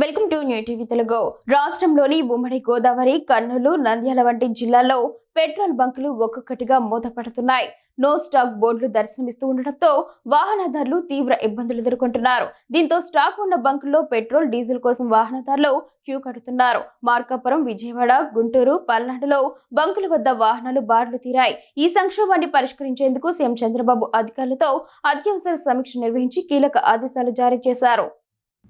Welcome to new TV Telugu. రాష్ట్రంలోని ఉమ్మడి గోదావరి, కర్నూలు, నంద్యాల వంటి జిల్లాల్లో పెట్రోల్ బంకులు ఒక్కొక్కటిగా మూతపడుతున్నాయి. నో స్టాక్ బోర్డులు దర్శనమిస్తూ ఉండడంతో వాహనదారులు తీవ్ర ఇబ్బందులు ఎదుర్కొంటున్నారు. దీంతో స్టాక్ ఉన్న బంకుల్లో పెట్రోల్, డీజిల్ కోసం వాహనదారులు క్యూ కడుతున్నారు. మార్కాపురం, విజయవాడ, గుంటూరు, పల్నాడులో బంకుల వద్ద వాహనాలు బార్లు తీరాయి. ఈ సంక్షోభాన్ని పరిష్కరించేందుకు సీఎం చంద్రబాబు అధికారులతో అత్యవసర సమీక్ష నిర్వహించి కీలక ఆదేశాలు జారీ చేశారు.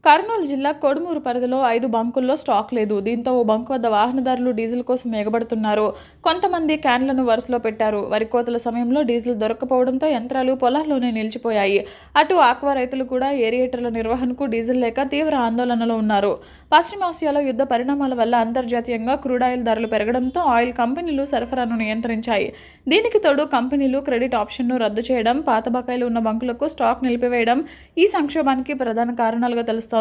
కర్నూలు జిల్లా కొడుమూరు పరిధిలో 5 బంకుల్లో స్టాక్ లేదు. దీంతో ఓ బంకు వద్ద వాహనదారులు డీజిల్ కోసం ఎగబడుతున్నారు. కొంతమంది క్యాన్లను వరుసలో పెట్టారు. వరి కోతల సమయంలో డీజిల్ దొరక్కపోవడంతో యంత్రాలు పొలాల్లోనే నిలిచిపోయాయి. అటు ఆక్వా రైతులు కూడా ఏరియేటర్ల నిర్వహణకు డీజిల్ లేక తీవ్ర ఆందోళనలో ఉన్నారు. పశ్చిమాసియాలో యుద్ధ పరిణామాల వల్ల అంతర్జాతీయంగా క్రూడ్ ఆయిల్ ధరలు పెరగడంతో ఆయిల్ కంపెనీలు సరఫరాను నియంత్రించాయి. దీనికి తోడు కంపెనీలు క్రెడిట్ ఆప్షన్ను రద్దు చేయడం, పాత బకాయిలు ఉన్న బంకులకు స్టాక్ నిలిపివేయడం ఈ సంక్షోభానికి ప్రధాన కారణాలుగా తెలుస్తోంది.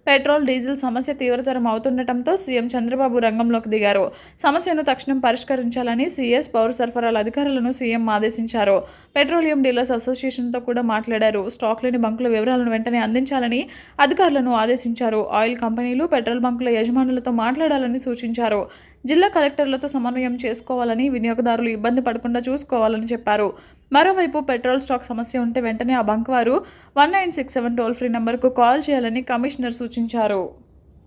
పెట్రోల్, డీజిల్ సమస్య తీవ్రతరం అవుతుండటంతో సీఎం చంద్రబాబు రంగంలోకి దిగారు. సమస్యను తక్షణం పరిష్కరించాలని సీఎస్, పౌర సరఫరాల అధికారులను సీఎం ఆదేశించారు. పెట్రోలియం డీలర్స్ అసోసియేషన్తో కూడా మాట్లాడారు. స్టాక్ లేని బంకుల వివరాలను వెంటనే అందించాలని అధికారులను ఆదేశించారు. ఆయిల్ కంపెనీలు, పెట్రోల్ బంకుల యజమానులతో మాట్లాడాలని సూచించారు. జిల్లా కలెక్టర్లతో సమన్వయం చేసుకోవాలని, వినియోగదారులు ఇబ్బంది పడకుండా చూసుకోవాలని చెప్పారు. మరోవైపు పెట్రోల్ స్టాక్ సమస్య ఉంటే వెంటనే ఆ బంక్ వారు 1967 టోల్ ఫ్రీ నంబర్కు కాల్ చేయాలని కమిషనర్ సూచించారు.